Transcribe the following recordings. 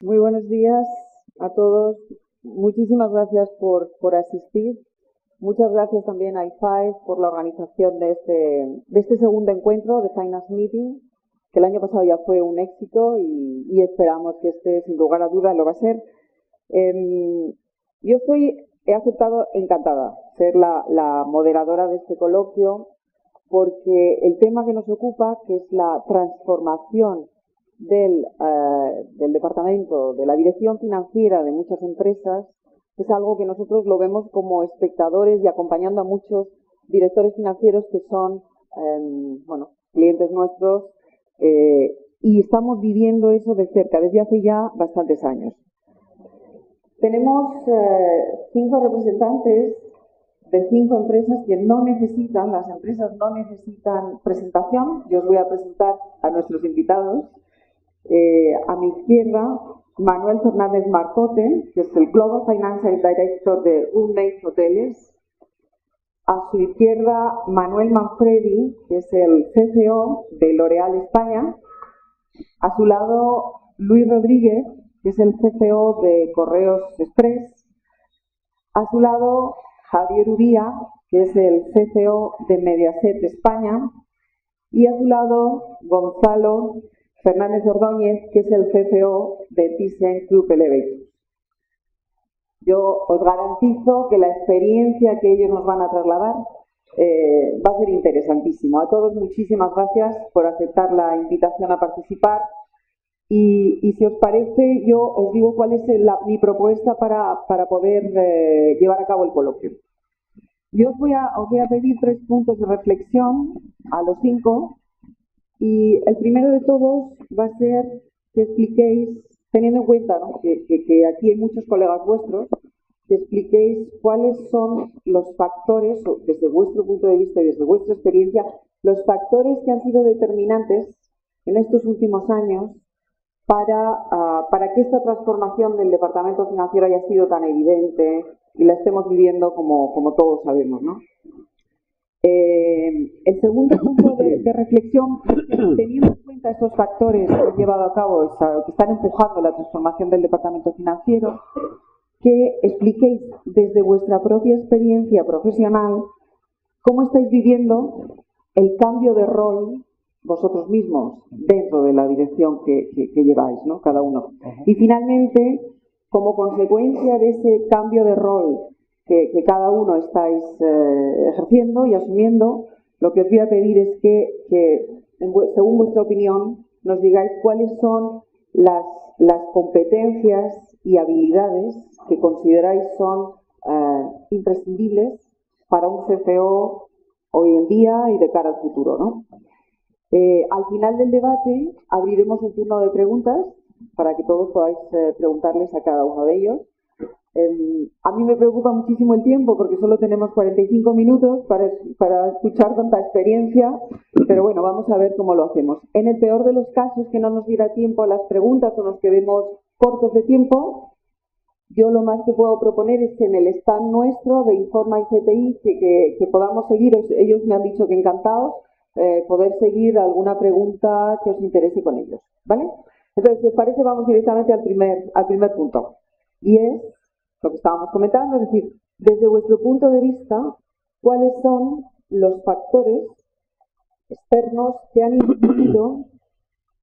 Muy buenos días a todos. Muchísimas gracias por asistir. Muchas gracias también a IFAES por la organización de este segundo encuentro de Finance Meeting, que el año pasado ya fue un éxito y esperamos que este, sin lugar a dudas, lo va a ser. He aceptado encantada ser la moderadora de este coloquio, porque el tema que nos ocupa, que es la transformación del departamento, de la dirección financiera de muchas empresas, es algo que nosotros lo vemos como espectadores y acompañando a muchos directores financieros que son clientes nuestros, y estamos viviendo eso de cerca desde hace ya bastantes años. Tenemos 5 representantes de 5 empresas que las empresas no necesitan presentación. Yo os voy a presentar a nuestros invitados. A mi izquierda, Manuel Fernández Marcote, que es el Global Financial Director de Roommate Hoteles. A su izquierda, Manuel Manfredi, que es el CFO de L'Oréal España. A su lado, Luis Rodríguez, que es el CFO de Correos Express. A su lado, Javier Uría, que es el CFO de Mediaset España. Y a su lado, Gonzalo Fernández Ordóñez, que es el CFO de ThyssenKrupp Elevators. Yo os garantizo que la experiencia que ellos nos van a trasladar va a ser interesantísimo. A todos, muchísimas gracias por aceptar la invitación a participar. Y si os parece, yo os digo cuál es mi propuesta para poder llevar a cabo el coloquio. Yo os voy a pedir 3 puntos de reflexión a los 5. Y el primero de todos va a ser que expliquéis, teniendo en cuenta, ¿no?, que aquí hay muchos colegas vuestros, que expliquéis cuáles son los factores, desde vuestro punto de vista y desde vuestra experiencia, los factores que han sido determinantes en estos últimos años para que esta transformación del departamento financiero haya sido tan evidente y la estemos viviendo como todos sabemos, ¿no? El segundo punto de reflexión, teniendo en cuenta esos factores que han llevado a cabo, que están empujando la transformación del departamento financiero, que expliquéis desde vuestra propia experiencia profesional cómo estáis viviendo el cambio de rol vosotros mismos dentro de la dirección que lleváis, ¿no?, cada uno. Y finalmente, como consecuencia de ese cambio de rol que cada uno estáis ejerciendo y asumiendo, lo que os voy a pedir es que según vuestra opinión, nos digáis cuáles son las competencias y habilidades que consideráis son imprescindibles para un CFO hoy en día y de cara al futuro, ¿no? Al final del debate abriremos un turno de preguntas para que todos podáis preguntarles a cada uno de ellos. A mí me preocupa muchísimo el tiempo porque solo tenemos 45 minutos para escuchar tanta experiencia, pero bueno, vamos a ver cómo lo hacemos. En el peor de los casos, que no nos diera tiempo a las preguntas o nos quedemos cortos de tiempo, yo lo más que puedo proponer es que en el stand nuestro de Informa y CTI que podamos seguir, ellos me han dicho que encantados, poder seguir alguna pregunta que os interese con ellos, ¿vale? Entonces, si os parece, vamos directamente al primer punto, y es lo que estábamos comentando, es decir, desde vuestro punto de vista, ¿cuáles son los factores externos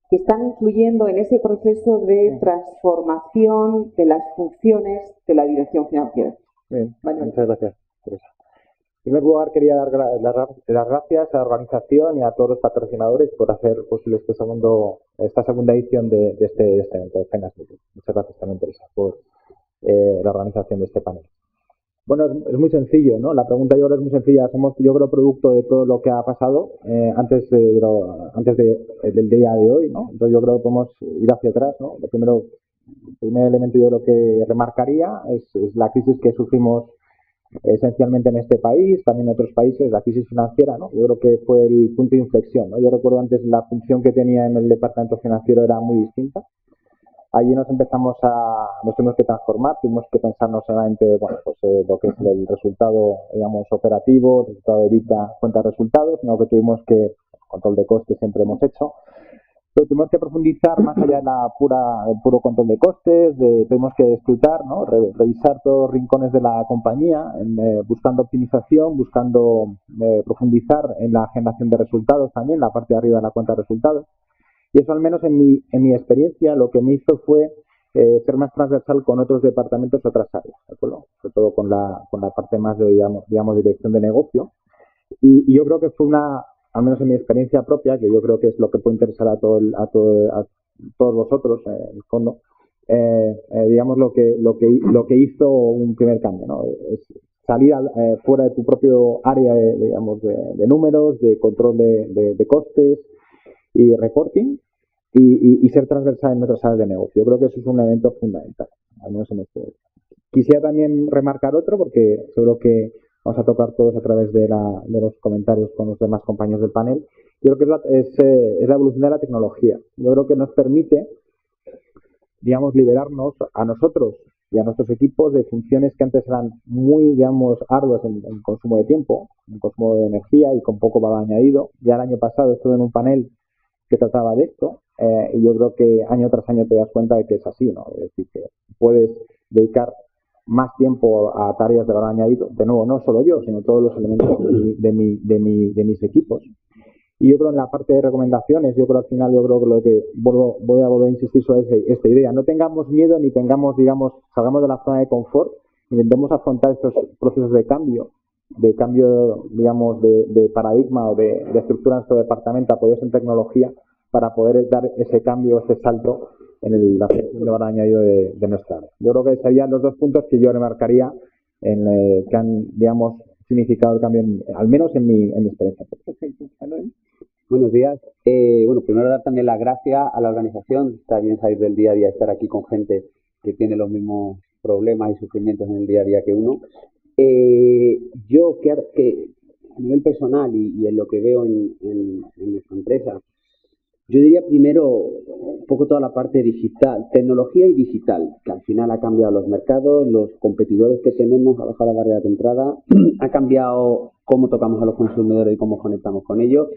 que están influyendo en ese proceso de transformación de las funciones de la dirección financiera? Bien, muchas gracias, Teresa. En primer lugar, quería dar las gracias a la organización y a todos los patrocinadores por hacer posible esta segunda edición de este evento de Finance Meeting. Muchas gracias también, Teresa, por la organización de este panel. Bueno, es muy sencillo, ¿no? La pregunta yo creo es muy sencilla. Somos, yo creo, producto de todo lo que ha pasado antes del día de hoy, ¿no? Entonces yo creo que podemos ir hacia atrás, ¿no? El primer elemento yo creo que remarcaría es la crisis que sufrimos esencialmente en este país, también en otros países, la crisis financiera, ¿no? Yo creo que fue el punto de inflexión, ¿no? Yo recuerdo antes la función que tenía en el departamento financiero era muy distinta. Allí nos tuvimos que transformar, tuvimos que pensar no solamente, bueno, pues lo que es el resultado, digamos, operativo, el resultado de EBITDA, cuenta de resultados, sino que tuvimos que, control de costes siempre hemos hecho, Pero tenemos que profundizar más allá del puro control de costes, tenemos que escrutar, ¿no? Revisar todos los rincones de la compañía, buscando optimización, buscando profundizar en la generación de resultados también, la parte de arriba de la cuenta de resultados. Y eso, al menos en mi experiencia, lo que me hizo fue ser más transversal con otros departamentos, otras áreas, ¿de acuerdo? Sobre todo con la parte más de, digamos, dirección de negocio. Y yo creo que fue al menos en mi experiencia propia, que yo creo que es lo que puede interesar a todos vosotros, en el fondo, digamos, lo que hizo un primer cambio, ¿no? Es salir fuera de tu propio área, digamos, de números, de control de costes y reporting, y ser transversal en otras áreas de negocio. Yo creo que eso es un elemento fundamental, al menos en este. Quisiera también remarcar otro, porque seguro que vamos a tocar todos a través de los comentarios con los demás compañeros del panel. Yo creo que es la evolución de la tecnología. Yo creo que nos permite, digamos, liberarnos a nosotros y a nuestros equipos de funciones que antes eran muy, digamos, arduas en consumo de tiempo, en consumo de energía y con poco valor añadido. Ya el año pasado estuve en un panel que trataba de esto, y yo creo que año tras año te das cuenta de que es así, ¿no? Es decir, que puedes dedicar más tiempo a tareas de valor añadido, de nuevo, no solo yo, sino todos los elementos de mis equipos. Y yo creo en la parte de recomendaciones, yo creo al final, yo creo que lo que voy a volver a insistir sobre esta idea, no tengamos miedo ni tengamos, digamos, salgamos de la zona de confort, intentemos afrontar estos procesos de cambio, digamos, de paradigma o de estructura en nuestro departamento apoyados en tecnología para poder dar ese cambio, ese salto en la gestión de valor añadido de nuestra área. Yo creo que serían los dos puntos que yo remarcaría que han, digamos, significado el cambio, al menos en mi experiencia. Perfecto. Buenos días. Bueno, primero dar también las gracias a la organización. Está bien salir del día a día, estar aquí con gente que tiene los mismos problemas y sufrimientos en el día a día que uno. Yo que a nivel personal y en lo que veo en nuestra empresa, yo diría primero un poco toda la parte digital, tecnología y digital, que al final ha cambiado los mercados, los competidores que tenemos, ha bajado la barrera de entrada, ha cambiado cómo tocamos a los consumidores y cómo conectamos con ellos.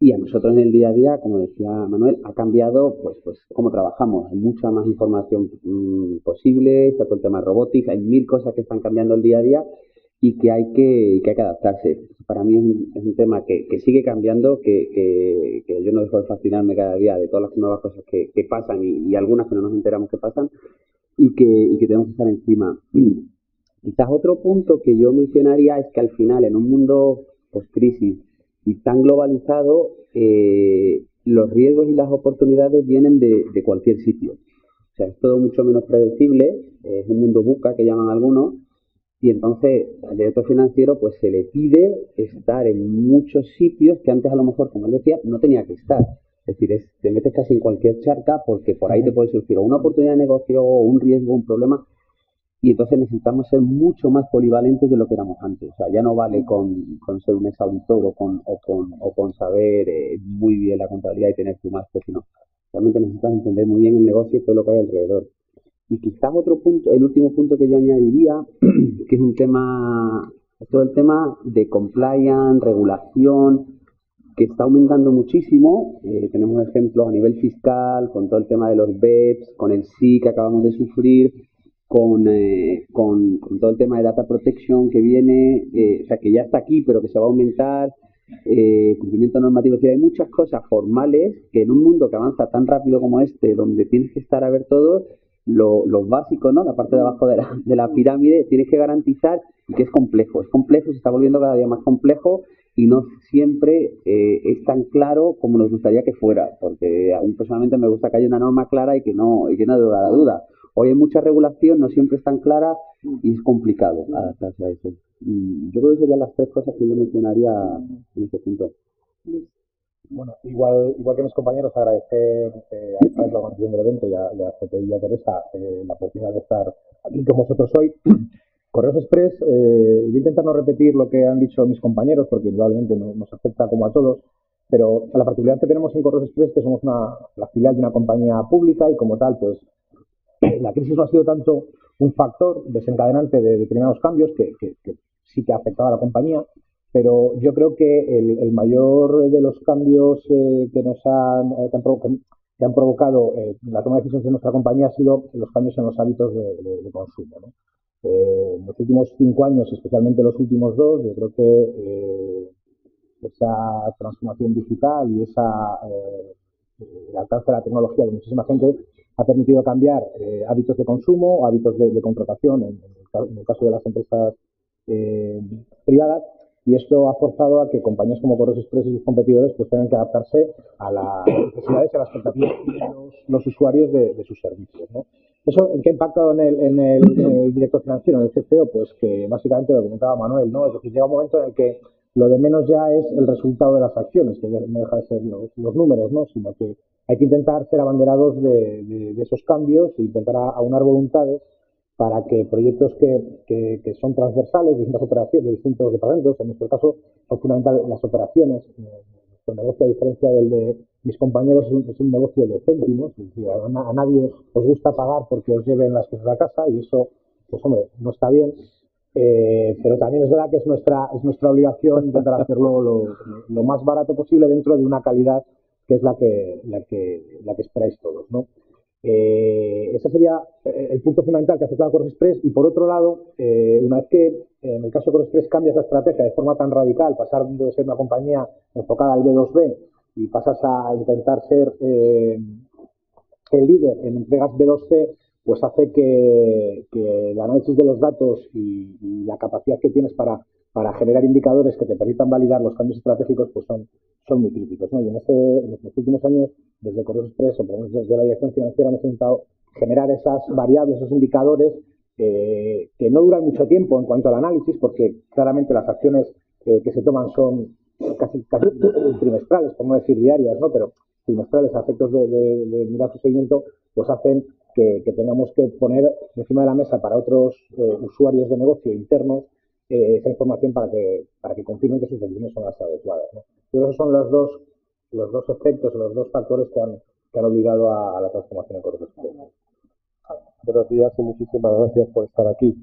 Y a nosotros en el día a día, como decía Manuel, ha cambiado pues cómo trabajamos. Hay mucha más información posible, está todo el tema de robótica, hay 1000 cosas que están cambiando el día a día y que hay que adaptarse. Para mí es un tema que sigue cambiando, que yo no dejo de fascinarme cada día de todas las nuevas cosas que pasan y algunas que no nos enteramos que pasan y que tenemos que estar encima. Quizás otro punto que yo mencionaría es que al final, en un mundo post-crisis y tan globalizado, los riesgos y las oportunidades vienen de cualquier sitio. O sea, es todo mucho menos predecible, es un mundo VUCA que llaman algunos, y entonces al director financiero pues se le pide estar en muchos sitios que antes a lo mejor, como él decía, no tenía que estar. Es decir, te metes casi en cualquier charca porque por ahí te puede surgir una oportunidad de negocio o un riesgo, un problema. Y entonces necesitamos ser mucho más polivalentes de lo que éramos antes. O sea, ya no vale con ser un exauditor o con saber muy bien la contabilidad y tener tu máster, sino realmente necesitas entender muy bien el negocio y todo lo que hay alrededor. Y quizás otro punto, el último punto que yo añadiría, que es un tema, todo el tema de compliance, regulación, que está aumentando muchísimo. Tenemos ejemplos a nivel fiscal, con todo el tema de los BEPS, con el SI que acabamos de sufrir, con todo el tema de data protection que viene, o sea, que ya está aquí, pero que se va a aumentar, cumplimiento normativo. O sea, hay muchas cosas formales que en un mundo que avanza tan rápido como este, donde tienes que estar a ver todo, los básicos, ¿no? La parte de abajo de la pirámide, tienes que garantizar y que es complejo, se está volviendo cada día más complejo y no siempre es tan claro como nos gustaría que fuera, porque a mí personalmente me gusta que haya una norma clara y que no dé la duda. Hoy hay mucha regulación, no siempre es tan clara y es complicado adaptarse a eso. Yo creo que serían las 3 cosas que yo mencionaría en este punto. Bueno, igual que mis compañeros, agradecer a esta organización del evento y a CPI y a Teresa la oportunidad de estar aquí con vosotros hoy. Correos Express, voy a intentar no repetir lo que han dicho mis compañeros, porque probablemente nos afecta como a todos, pero la particularidad que tenemos en Correos Express es que somos la filial de una compañía pública y como tal, pues la crisis no ha sido tanto un factor desencadenante de determinados cambios que sí que ha afectado a la compañía, pero yo creo que el mayor de los cambios que nos han que han provocado la toma de decisiones de nuestra compañía ha sido los cambios en los hábitos de consumo, ¿no? En los últimos 5 años, especialmente los últimos 2, yo creo que esa transformación digital y el alcance de la tecnología de muchísima gente ha permitido cambiar hábitos de consumo, hábitos de contratación, en el caso de las empresas privadas, y esto ha forzado a que compañías como Correos Express y sus competidores pues tengan que adaptarse a las necesidades y a las expectativas de los usuarios de sus servicios, ¿no? ¿Eso en qué ha impactado en el director financiero, en el CFO? Pues que básicamente lo comentaba Manuel, ¿no? Es decir, llega un momento en el que lo de menos ya es el resultado de las acciones, que no deja de ser los números, ¿no? Sino que hay que intentar ser abanderados de esos cambios e intentar aunar voluntades para que proyectos que son transversales, distintas operaciones de distintos departamentos, en nuestro caso son fundamental las operaciones. Nuestro negocio, a diferencia del de mis compañeros, es un negocio de céntimos, es decir, a nadie os gusta pagar porque os lleven las cosas a casa, y eso, pues hombre, no está bien. Pero también es verdad que es nuestra obligación intentar hacerlo lo más barato posible dentro de una calidad que es la que esperáis todos, ¿no? Ese sería el punto fundamental que ha afectado a Correos Express. Y por otro lado, una vez que en el caso de Correos Express cambias la estrategia de forma tan radical, pasar de ser una compañía enfocada al B2B y pasas a intentar ser el líder en entregas B2C, pues hace que el análisis de los datos y la capacidad que tienes para generar indicadores que te permitan validar los cambios estratégicos pues son muy críticos, ¿no? Y en los últimos años, desde Correos Express, o por lo menos desde la dirección financiera, hemos intentado generar esas variables, esos indicadores que no duran mucho tiempo en cuanto al análisis, porque claramente las acciones que se toman son casi trimestrales, por no decir diarias, ¿no? Pero trimestrales a efectos de mirar su seguimiento, pues hacen que tengamos que poner encima de la mesa para otros usuarios de negocio internos esa información para que confirmen que sus decisiones son las adecuadas, ¿no? Y esos son los dos efectos, los dos factores que han obligado a la transformación en Correos Express. Buenos días y muchísimas gracias por estar aquí.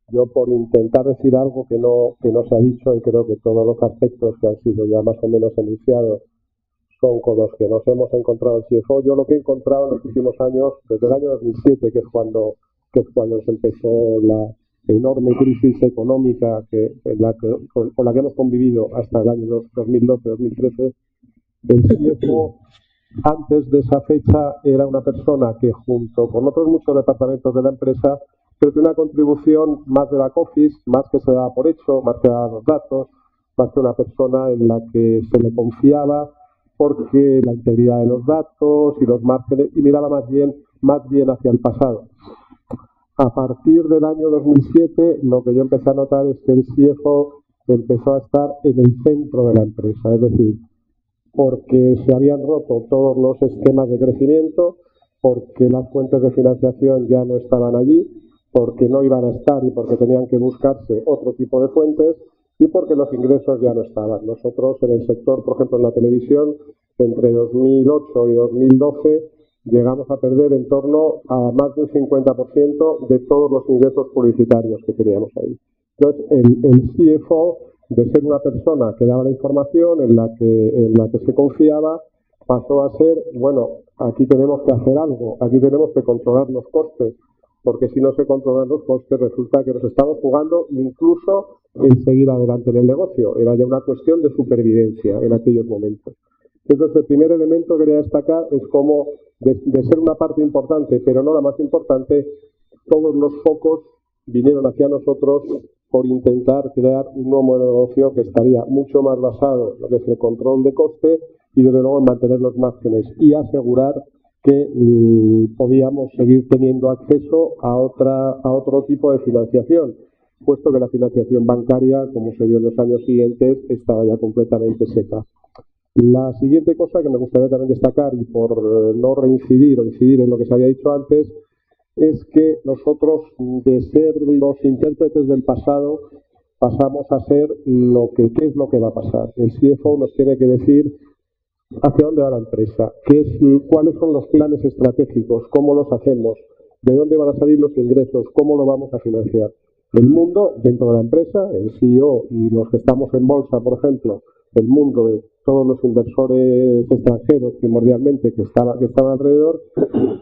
Yo, por intentar decir algo que no se ha dicho, y creo que todos los aspectos que han sido ya más o menos enunciados son con los que nos hemos encontrado el CFO. Yo lo que he encontrado en los últimos años, desde el año 2007, que es cuando se empezó la enorme crisis económica con la que hemos convivido hasta el año 2012-2013, el CFO, antes de esa fecha, era una persona que, junto con otros muchos departamentos de la empresa, creo que una contribución más de back office, más que se daba por hecho, más que daba los datos, más que una persona en la que se le confiaba porque la integridad de los datos y los márgenes, y miraba más bien hacia el pasado. A partir del año 2007, lo que yo empecé a notar es que el CFO empezó a estar en el centro de la empresa, es decir, porque se habían roto todos los esquemas de crecimiento, porque las fuentes de financiación ya no estaban allí, porque no iban a estar y porque tenían que buscarse otro tipo de fuentes, y porque los ingresos ya no estaban. Nosotros en el sector, por ejemplo en la televisión, entre 2008 y 2012 llegamos a perder en torno a más del 50% de todos los ingresos publicitarios que teníamos ahí. Entonces, el CFO, de ser una persona que daba la información, en la que se confiaba, pasó a ser, bueno, aquí tenemos que hacer algo, aquí tenemos que controlar los costes, porque si no se controlan los costes resulta que nos estamos jugando incluso en seguir adelante en el negocio. Era ya una cuestión de supervivencia en aquellos momentos. Entonces, el primer elemento que quería destacar es cómo, de ser una parte importante, pero no la más importante, todos los focos vinieron hacia nosotros por intentar crear un nuevo modelo de negocio que estaría mucho más basado en lo que es el control de coste y, desde luego, en mantener los márgenes y asegurar que podíamos seguir teniendo acceso a otro tipo de financiación, puesto que la financiación bancaria, como se vio en los años siguientes, estaba ya completamente seca. La siguiente cosa que me gustaría también destacar, y por no reincidir o incidir en lo que se había dicho antes, es que nosotros, de ser los intérpretes del pasado, pasamos a ser qué es lo que va a pasar. El CFO nos tiene que decir hacia dónde va la empresa, cuáles son los planes estratégicos, cómo los hacemos, de dónde van a salir los ingresos, cómo lo vamos a financiar. El mundo dentro de la empresa, el CEO y los que estamos en bolsa, por ejemplo, el mundo todos los inversores extranjeros primordialmente que estaban alrededor,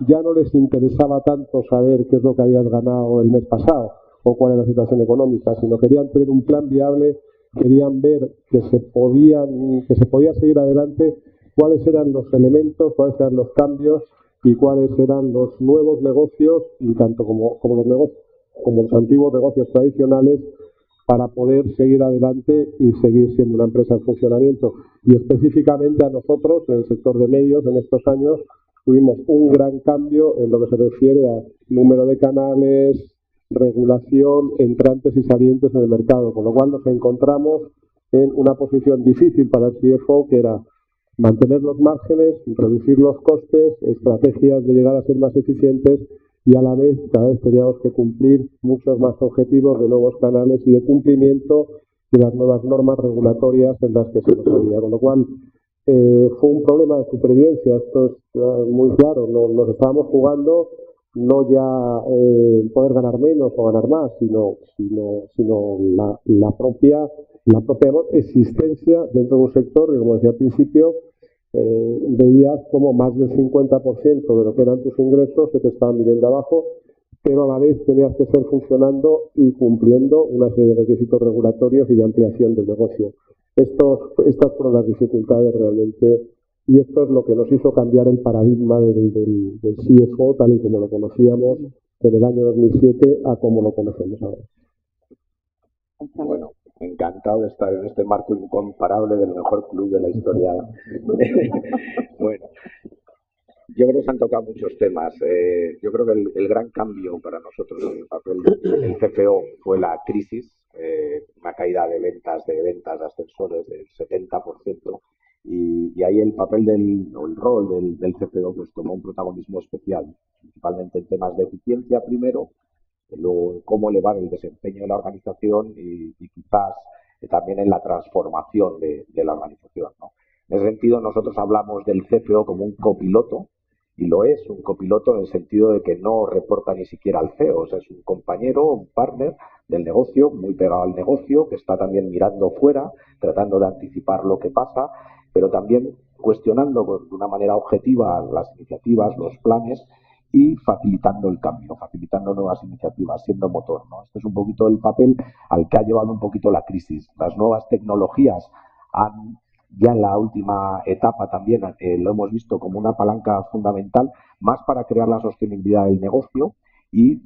ya no les interesaba tanto saber qué es lo que habías ganado el mes pasado o cuál es la situación económica, sino querían tener un plan viable, querían ver que se podía seguir adelante, cuáles eran los elementos, cuáles eran los cambios y cuáles eran los nuevos negocios, y tanto como los antiguos negocios tradicionales, para poder seguir adelante y seguir siendo una empresa en funcionamiento. Y específicamente a nosotros, en el sector de medios, en estos años, tuvimos un gran cambio en lo que se refiere a número de canales, regulación, entrantes y salientes en el mercado, con lo cual nos encontramos en una posición difícil para el CFO, que era mantener los márgenes, reducir los costes, estrategias de llegar a ser más eficientes, y a la vez cada vez teníamos que cumplir muchos más objetivos de nuevos canales y de cumplimiento de las nuevas normas regulatorias en las que se nos había. Con lo cual fue un problema de supervivencia, esto es muy claro, nos estábamos jugando no ya poder ganar menos o ganar más, sino la propia existencia dentro de un sector que, como decía al principio, veías como más del 50% de lo que eran tus ingresos se te estaban viniendo abajo, pero a la vez tenías que estar funcionando y cumpliendo una serie de requisitos regulatorios y de ampliación del negocio. Estas fueron las dificultades realmente, y esto es lo que nos hizo cambiar el paradigma del CFO tal y como lo conocíamos en el año 2007 a como lo conocemos ahora. Bueno, encantado de estar en este marco incomparable del mejor club de la historia. Bueno, yo creo que se han tocado muchos temas. Yo creo que el gran cambio para nosotros en el papel del CFO fue la crisis, una caída de ventas de ascensores del 70%, y ahí el papel el rol del CFO pues tomó un protagonismo especial, principalmente en temas de eficiencia primero, luego cómo elevar el desempeño de la organización y quizás también en la transformación de la organización, ¿no? En ese sentido, nosotros hablamos del CFO como un copiloto, y lo es, un copiloto en el sentido de que no reporta ni siquiera al CEO, o sea, es un compañero, un partner del negocio, muy pegado al negocio, que está también mirando fuera, tratando de anticipar lo que pasa, pero también cuestionando de una manera objetiva las iniciativas, los planes, y facilitando el cambio, facilitando nuevas iniciativas, siendo motor, ¿no? Este es un poquito el papel al que ha llevado un poquito la crisis. Las nuevas tecnologías ya en la última etapa también lo hemos visto como una palanca fundamental, más para crear la sostenibilidad del negocio, y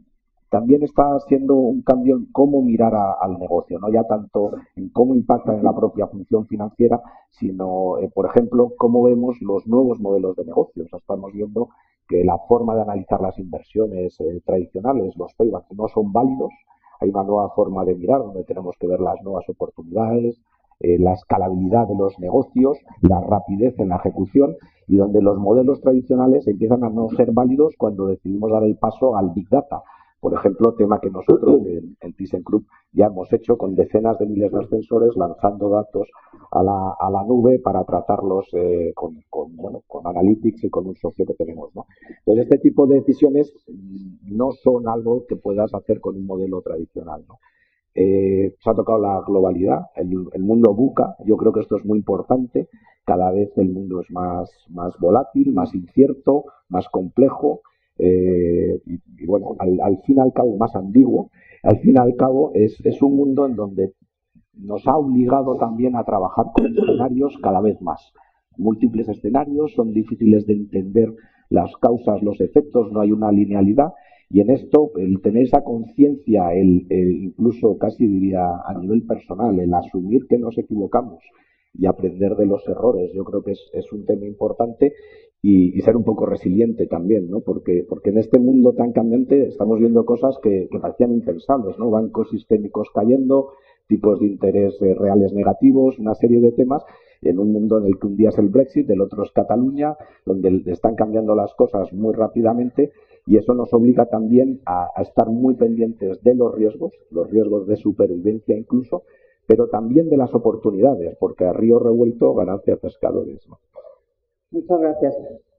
también está siendo un cambio en cómo mirar al negocio, no ya tanto en cómo impacta en la propia función financiera, sino, por ejemplo, cómo vemos los nuevos modelos de negocio. O sea, estamos viendo que la forma de analizar las inversiones tradicionales, los paybacks, no son válidos. Hay una nueva forma de mirar donde tenemos que ver las nuevas oportunidades, la escalabilidad de los negocios, la rapidez en la ejecución, y donde los modelos tradicionales empiezan a no ser válidos cuando decidimos dar el paso al Big Data. Por ejemplo, tema que nosotros en ThyssenKrupp ya hemos hecho con decenas de miles de ascensores, lanzando datos a la nube para tratarlos con Analytics y con un socio que tenemos, ¿no? Entonces, este tipo de decisiones no son algo que puedas hacer con un modelo tradicional, ¿no? Se ha tocado la globalidad, el mundo VUCA. Yo creo que esto es muy importante. Cada vez el mundo es más volátil, más incierto, más complejo. Y bueno, al fin y al cabo más ambiguo. Al fin y al cabo es un mundo en donde nos ha obligado también a trabajar con escenarios cada vez más múltiples escenarios, son difíciles de entender las causas, los efectos, no hay una linealidad, y en esto el tener esa conciencia, incluso casi diría a nivel personal, el asumir que nos equivocamos y aprender de los errores, yo creo que es un tema importante, y ser un poco resiliente también, ¿no? Porque en este mundo tan cambiante estamos viendo cosas que parecían impensables, ¿no? Bancos sistémicos cayendo, tipos de interés reales negativos, una serie de temas, en un mundo en el que un día es el Brexit, el otro es Cataluña, donde están cambiando las cosas muy rápidamente, y eso nos obliga también a estar muy pendientes de los riesgos de supervivencia incluso, pero también de las oportunidades, porque a río revuelto ganancia pescadores, ¿no? Muchas gracias.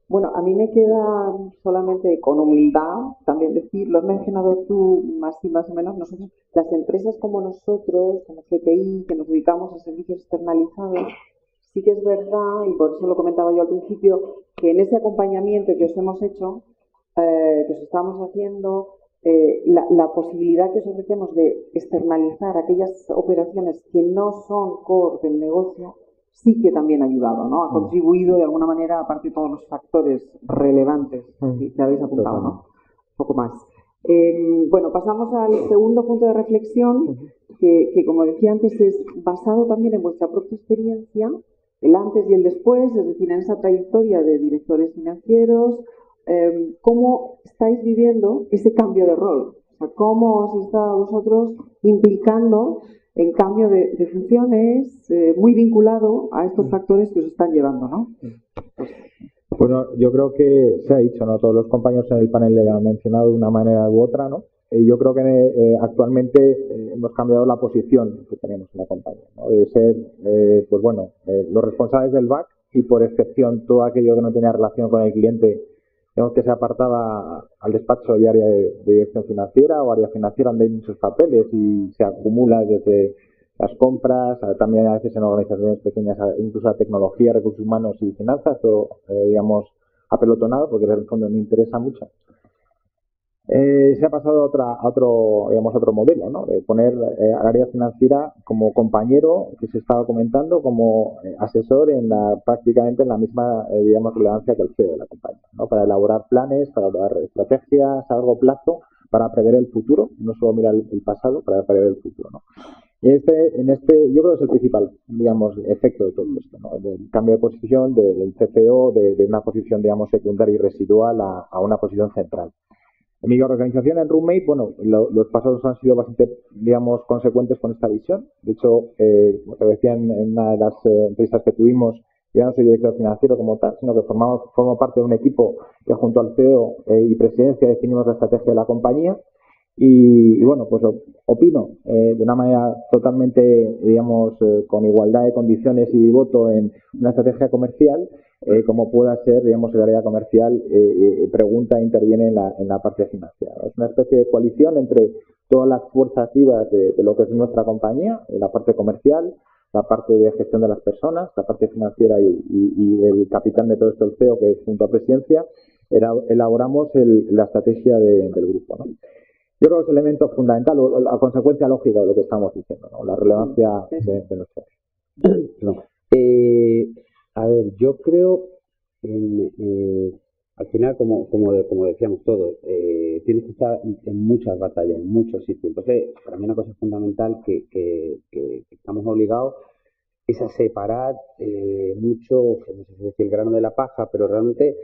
Bueno, a mí me queda solamente con humildad también decir, lo has mencionado tú más o menos, nosotros, las empresas como nosotros, como CPI, que nos dedicamos a servicios externalizados, sí que es verdad, y por eso lo comentaba yo al principio, que en ese acompañamiento que os hemos hecho, que os estamos haciendo, la posibilidad que os ofrecemos de externalizar aquellas operaciones que no son core del negocio, sí que también ha ayudado, ¿no? Ha contribuido de alguna manera, aparte de todos los factores relevantes que habéis apuntado, ¿no? Un poco más. Bueno, pasamos al segundo punto de reflexión, que como decía antes, es basado también en vuestra propia experiencia, el antes y el después, es decir, en esa trayectoria de directores financieros, cómo estáis viviendo ese cambio de rol, o sea, cómo os está vosotros implicando en cambio de funciones, muy vinculado a estos factores que os están llevando, ¿no? Bueno, yo creo que se ha dicho, ¿no? Todos los compañeros en el panel le han mencionado de una manera u otra, ¿no? Yo creo que actualmente hemos cambiado la posición que tenemos en la compañía, ¿no? De ser, pues bueno, los responsables del back y por excepción todo aquello que no tenía relación con el cliente, digamos que se apartaba al despacho y área de dirección financiera o área financiera donde hay muchos papeles y se acumula desde las compras, también a veces en organizaciones pequeñas, incluso a tecnología, recursos humanos y finanzas, o digamos apelotonado, porque en el fondo me interesa mucho. Se ha pasado a otro modelo, ¿no? De poner al área financiera como compañero, que se estaba comentando, como asesor prácticamente en la misma, digamos, relevancia que el CEO de la compañía, ¿no? Para elaborar planes, para elaborar estrategias a largo plazo, para prever el futuro, no solo mirar el pasado, para prever el futuro, ¿no? Y yo creo que es el principal, digamos, efecto de todo esto, ¿no? El cambio de posición del CFO de una posición, digamos, secundaria y residual a una posición central. En mi organización, en Roommate, bueno, los pasos han sido bastante, digamos, consecuentes con esta visión. De hecho, como te decía en una de las entrevistas que tuvimos, yo no soy director financiero como tal, sino que formo parte de un equipo que junto al CEO y presidencia definimos la estrategia de la compañía. Y bueno, pues opino de una manera totalmente, digamos, con igualdad de condiciones y voto en una estrategia comercial, como pueda ser, digamos, el área comercial pregunta e interviene en la parte financiera. Es una especie de coalición entre todas las fuerzas vivas de lo que es nuestra compañía, la parte comercial, la parte de gestión de las personas, la parte financiera y el capitán de todo esto, el CEO, que es junto a presidencia, elaboramos la estrategia del grupo, ¿no? Yo creo que es el elemento fundamental, o la consecuencia lógica de lo que estamos diciendo, ¿no? La relevancia de nuestro. No. A ver, yo creo, al final, como decíamos todos, tienes que estar en muchas batallas, en muchos sitios. Entonces, para mí una cosa fundamental que estamos obligados es a separar mucho, no sé si decir el grano de la paja, pero realmente,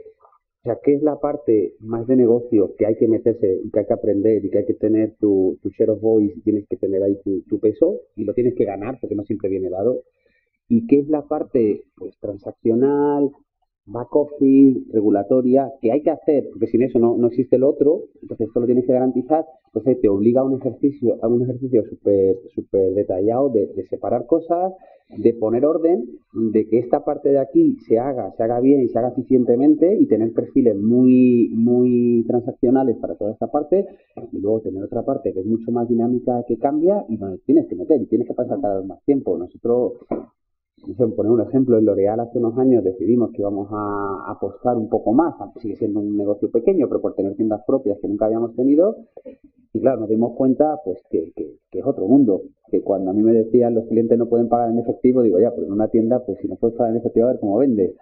o sea, ¿qué es la parte más de negocio que hay que meterse y que hay que aprender y que hay que tener tu share of voice, tienes que tener ahí tu peso y lo tienes que ganar porque no siempre viene dado? ¿Y qué es la parte, pues, transaccional, back office, regulatoria, que hay que hacer? Porque sin eso no existe el otro, entonces esto lo tienes que garantizar. Entonces te obliga a un ejercicio súper detallado de separar cosas, de poner orden, de que esta parte de aquí se haga bien y se haga eficientemente y tener perfiles muy transaccionales para toda esta parte, y luego tener otra parte que es mucho más dinámica, que cambia y donde tienes que meter y tienes que pasar cada vez más tiempo. Nosotros, no sé, poner un ejemplo, en L'Oréal hace unos años decidimos que íbamos a apostar un poco más, aunque sigue siendo un negocio pequeño, pero por tener tiendas propias que nunca habíamos tenido. Y claro, nos dimos cuenta pues que es otro mundo, que cuando a mí me decían los clientes no pueden pagar en efectivo, digo ya, pero en una tienda, pues si no puedes pagar en efectivo, a ver cómo vendes.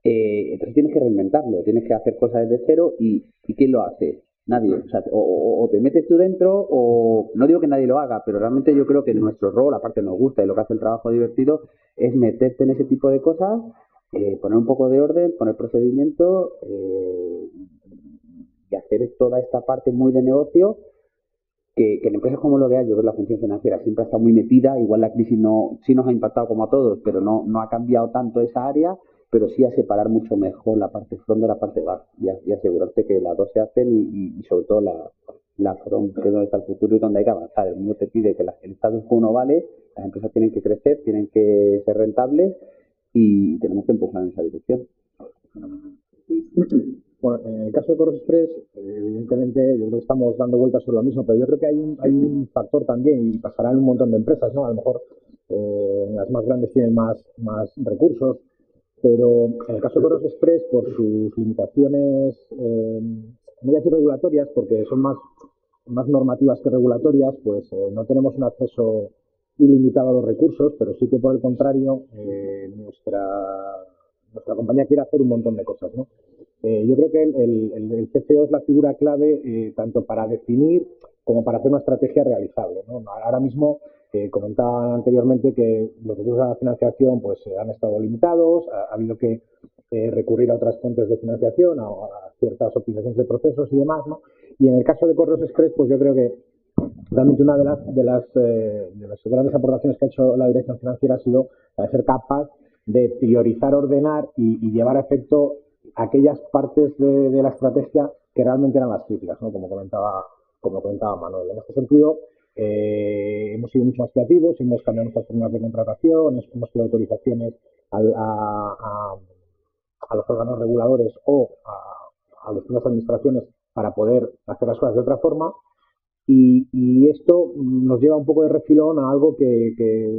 Entonces tienes que reinventarlo, tienes que hacer cosas desde cero y ¿quién lo hace? Nadie. O sea, o te metes tú dentro, o no digo que nadie lo haga, pero realmente yo creo que nuestro rol, aparte nos gusta y lo que hace el trabajo divertido, es meterte en ese tipo de cosas, poner un poco de orden, poner procedimiento y hacer toda esta parte muy de negocio que en empresas como L'Oréal, yo creo que la función financiera siempre ha estado muy metida. Igual la crisis sí nos ha impactado como a todos, pero no ha cambiado tanto esa área, pero sí a separar mucho mejor la parte front de la parte back y asegurarte que las dos se hacen y sobre todo la front, que es donde está el futuro y donde hay que avanzar. El mundo te pide que el status quo no vale, las empresas tienen que crecer, tienen que ser rentables y tenemos que empujar en esa dirección. Bueno, en el caso de Corros Express, evidentemente, yo creo que estamos dando vueltas sobre lo mismo, pero yo creo que hay un factor también, y pasará en un montón de empresas, ¿no? A lo mejor en las más grandes tienen más recursos, pero en el caso de Correos Express, por sus limitaciones, no voy a decir regulatorias, porque son más normativas que regulatorias, pues no tenemos un acceso ilimitado a los recursos, pero sí que por el contrario, nuestra compañía quiere hacer un montón de cosas, ¿no? Yo creo que el CCO es la figura clave tanto para definir como para hacer una estrategia realizable, ¿no? Ahora mismo comentaba anteriormente que los recursos a la financiación pues han estado limitados, ha habido que recurrir a otras fuentes de financiación, a ciertas optimizaciones de procesos y demás, ¿no? Y en el caso de Correos Express, pues yo creo que realmente una de las grandes aportaciones que ha hecho la dirección financiera ha sido la de ser capaz de priorizar, ordenar y llevar a efecto aquellas partes de la estrategia que realmente eran las críticas, ¿no? Como comentaba Manuel. En este sentido, hemos sido mucho más creativos, hemos cambiado nuestras formas de contratación, hemos creado autorizaciones a los órganos reguladores o a las administraciones para poder hacer las cosas de otra forma. Y esto nos lleva un poco de refilón a algo que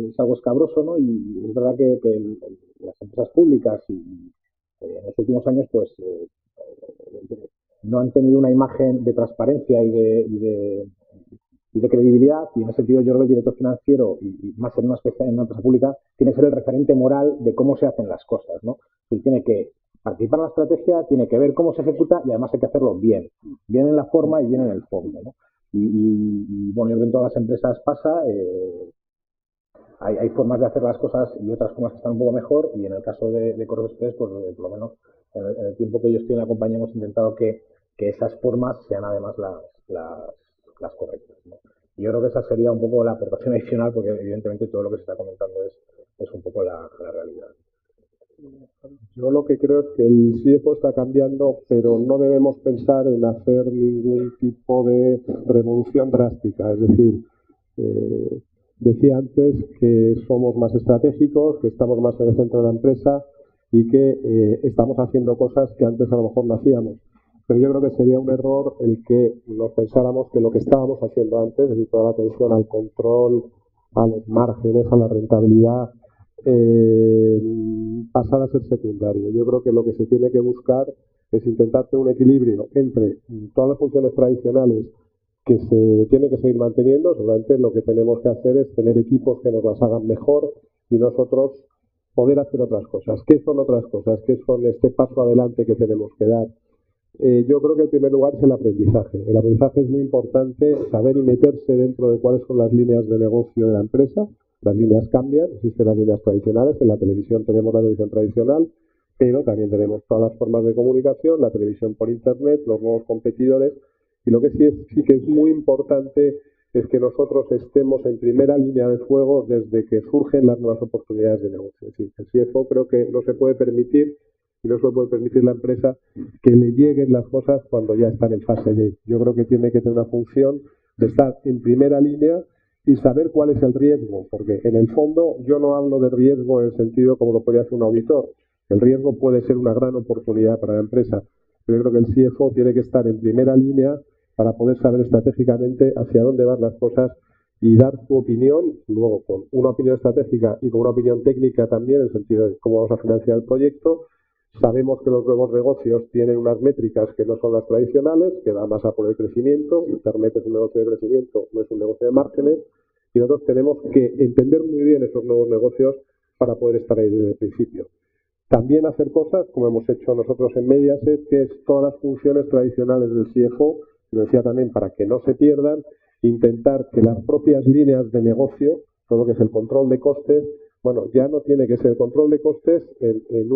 es algo escabroso, ¿no? Y es verdad que las empresas públicas en los últimos años pues no han tenido una imagen de transparencia y de credibilidad, y en ese sentido yo creo que el director financiero, y más en una empresa pública, tiene que ser el referente moral de cómo se hacen las cosas, ¿no? Y tiene que participar en la estrategia, tiene que ver cómo se ejecuta y además hay que hacerlo bien en la forma y bien en el fondo, ¿no? Y bueno, yo creo que en todas las empresas pasa, hay formas de hacer las cosas y otras formas que están un poco mejor, y en el caso de Correos Express, pues por lo menos en el tiempo que yo estoy en la compañía hemos intentado que esas formas sean además las correctas, ¿no? Y yo creo que esa sería un poco la aportación adicional, porque evidentemente todo lo que se está comentando es un poco la realidad. Yo lo que creo es que el CFO está cambiando, pero no debemos pensar en hacer ningún tipo de revolución drástica. Es decir, decía antes que somos más estratégicos, que estamos más en el centro de la empresa y que estamos haciendo cosas que antes a lo mejor no hacíamos. Pero yo creo que sería un error el que nos pensáramos que lo que estábamos haciendo antes, es decir, toda la atención al control, a los márgenes, a la rentabilidad, pasar a ser secundario. Yo creo que lo que se tiene que buscar es intentar tener un equilibrio entre todas las funciones tradicionales que se tienen que seguir manteniendo. Seguramente lo que tenemos que hacer es tener equipos que nos las hagan mejor y nosotros poder hacer otras cosas. ¿Qué son otras cosas? ¿Qué son este paso adelante que tenemos que dar? Yo creo que en primer lugar es el aprendizaje. El aprendizaje es muy importante, saber y meterse dentro de cuáles son las líneas de negocio de la empresa. Las líneas cambian, existen las líneas tradicionales, en la televisión tenemos la televisión tradicional, pero también tenemos todas las formas de comunicación, la televisión por internet, los nuevos competidores, y lo que sí que es muy importante es que nosotros estemos en primera línea de fuego desde que surgen las nuevas oportunidades de negocio. Es decir, el CFO creo que no se puede permitir, y no se puede permitir la empresa, que le lleguen las cosas cuando ya están en fase de. Yo creo que tiene que tener una función de estar en primera línea y saber cuál es el riesgo, porque en el fondo yo no hablo de riesgo en el sentido como lo podría hacer un auditor. El riesgo puede ser una gran oportunidad para la empresa, pero yo creo que el CFO tiene que estar en primera línea para poder saber estratégicamente hacia dónde van las cosas y dar su opinión, luego con una opinión estratégica y con una opinión técnica también, en el sentido de cómo vamos a financiar el proyecto. Sabemos que los nuevos negocios tienen unas métricas que no son las tradicionales, que dan más a por el crecimiento. Internet es un negocio de crecimiento, no es un negocio de márgenes, y nosotros tenemos que entender muy bien esos nuevos negocios para poder estar ahí desde el principio. También hacer cosas, como hemos hecho nosotros en Mediaset, que es todas las funciones tradicionales del CFO, lo decía también, para que no se pierdan, intentar que las propias líneas de negocio, todo lo que es el control de costes, bueno, ya no tiene que ser el control de costes en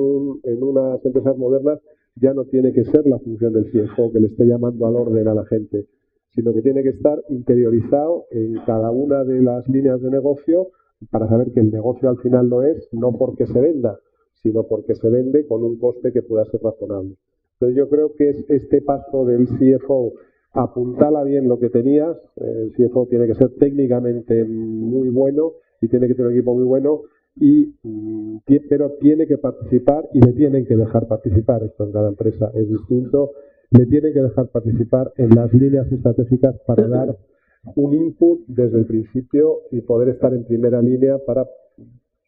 unas empresas modernas, ya no tiene que ser la función del CFO que le esté llamando al orden a la gente, sino que tiene que estar interiorizado en cada una de las líneas de negocio para saber que el negocio al final lo es, no porque se venda, sino porque se vende con un coste que pueda ser razonable. Entonces yo creo que es este paso del CFO, apuntala bien lo que tenías. El CFO tiene que ser técnicamente muy bueno y tiene que tener un equipo muy bueno, pero tiene que participar y le tienen que dejar participar. Esto en cada empresa es distinto. Le tienen que dejar participar en las líneas estratégicas para dar un input desde el principio y poder estar en primera línea para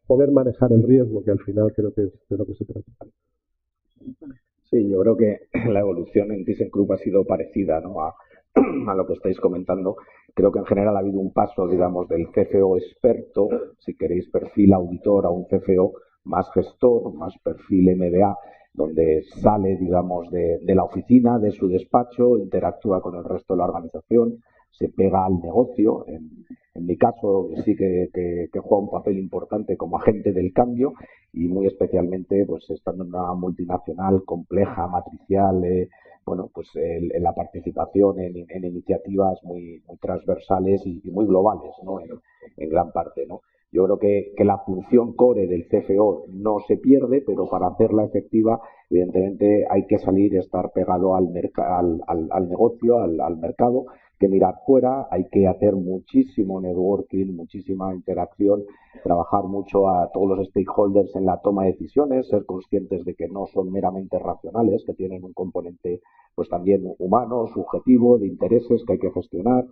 poder manejar el riesgo, que al final creo que es de lo que se trata. Sí, yo creo que la evolución en ThyssenKrupp ha sido parecida, ¿no?, a lo que estáis comentando. Creo que en general ha habido un paso, digamos, del CFO experto, si queréis perfil auditor, a un CFO más gestor, más perfil MBA, donde sale, digamos, de la oficina, de su despacho, interactúa con el resto de la organización, se pega al negocio. En mi caso sí que juega un papel importante como agente del cambio, y muy especialmente pues estando en una multinacional compleja, matricial, bueno, pues en la participación en iniciativas muy transversales y muy globales, ¿no?, en gran parte, ¿no? Yo creo que la función core del CFO no se pierde, pero para hacerla efectiva, evidentemente hay que salir y estar pegado al negocio, al mercado, que mirar fuera, hay que hacer muchísimo networking, muchísima interacción, trabajar mucho a todos los stakeholders en la toma de decisiones, ser conscientes de que no son meramente racionales, que tienen un componente pues también humano, subjetivo, de intereses que hay que gestionar,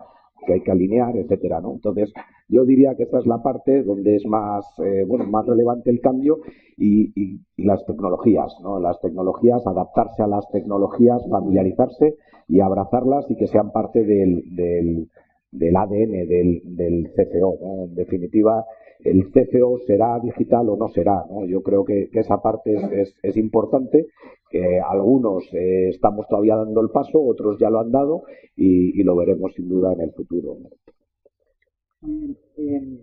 que hay que alinear, etcétera, ¿no? Entonces, yo diría que esta es la parte donde es más, más relevante el cambio, y las tecnologías, ¿no? Las tecnologías, adaptarse a las tecnologías, familiarizarse y abrazarlas, y que sean parte del ADN del CFO, ¿no? En definitiva, el CFO será digital o no será, ¿no? Yo creo que esa parte es importante, que algunos estamos todavía dando el paso, otros ya lo han dado, y lo veremos sin duda en el futuro, ¿no?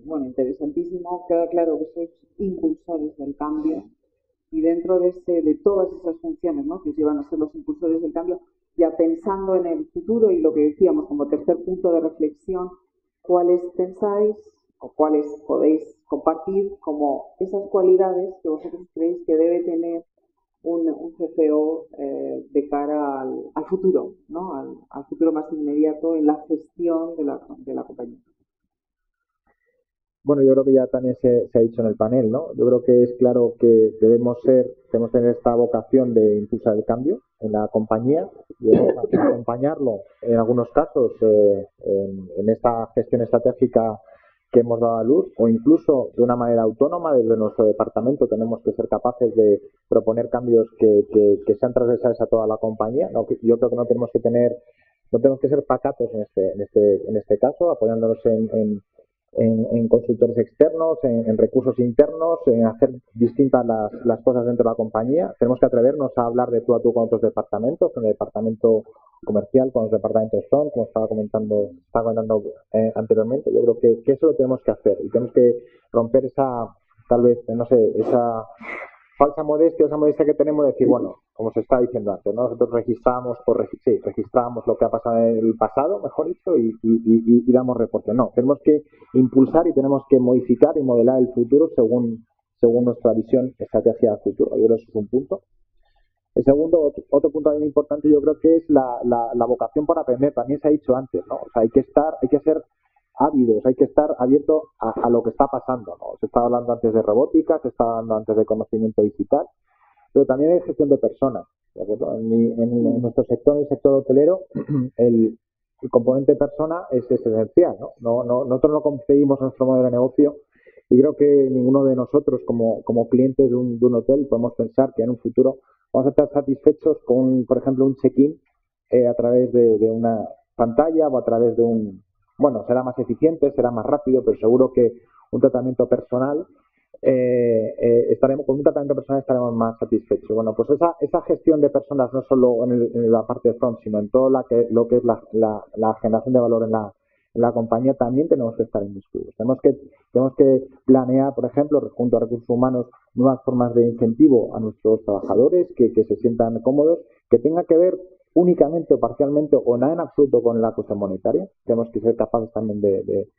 Bueno, interesantísimo. Queda claro que sois impulsores del cambio, y dentro de todas esas funciones, ¿no?, que os llevan a ser los impulsores del cambio, ya pensando en el futuro y lo que decíamos como tercer punto de reflexión, ¿cuáles pensáis o cuáles podéis compartir como esas cualidades que vosotros creéis que debe tener un CFO de cara al futuro, ¿no?, al futuro más inmediato en la gestión de la compañía? Bueno, yo creo que ya también se ha dicho en el panel, ¿no? Yo creo que es claro que debemos tener esta vocación de impulsar el cambio en la compañía, y acompañarlo en algunos casos en esta gestión estratégica que hemos dado a luz, o incluso de una manera autónoma desde nuestro departamento tenemos que ser capaces de proponer cambios que sean transversales a toda la compañía, ¿no? Yo creo que no tenemos que ser pacatos en este caso, apoyándonos en consultores externos, en recursos internos, en hacer distintas las cosas dentro de la compañía. Tenemos que atrevernos a hablar de tú a tú con otros departamentos, con el departamento comercial, con los departamentos front, como estaba comentando anteriormente. Yo creo que eso lo tenemos que hacer, y tenemos que romper esa, tal vez, no sé, esa falsa modestia, esa modestia que tenemos de decir, bueno, como se estaba diciendo antes, ¿no?, nosotros registramos lo que ha pasado en el pasado, mejor dicho, y damos reporte. No, tenemos que impulsar y tenemos que modificar y modelar el futuro según nuestra visión, estrategia del futuro. Y eso es un punto. El segundo, otro punto muy importante, yo creo que es la vocación por aprender. También se ha dicho antes, ¿no? O sea, hay que ser ávidos, hay que estar abierto a lo que está pasando, ¿no? Se estaba hablando antes de robótica, se estaba hablando antes de conocimiento digital, pero también hay gestión de personas, ¿de acuerdo? En nuestro sector, en el sector hotelero, el componente persona es esencial, ¿no? Nosotros no concebimos nuestro modelo de negocio, y creo que ninguno de nosotros como clientes de un hotel podemos pensar que en un futuro vamos a estar satisfechos con, por ejemplo, un check-in a través de una pantalla, o a través de bueno, será más eficiente, será más rápido, pero seguro que un tratamiento personal estaremos más satisfechos. Bueno, pues esa gestión de personas, no solo en la parte de front, sino en todo lo que es la generación de valor en la compañía, también tenemos que estar inmiscuidos. Tenemos que planear, por ejemplo, junto a recursos humanos, nuevas formas de incentivo a nuestros trabajadores, que se sientan cómodos, que tenga que ver únicamente o parcialmente o nada en absoluto con la cuestión monetaria. Tenemos que ser capaces también de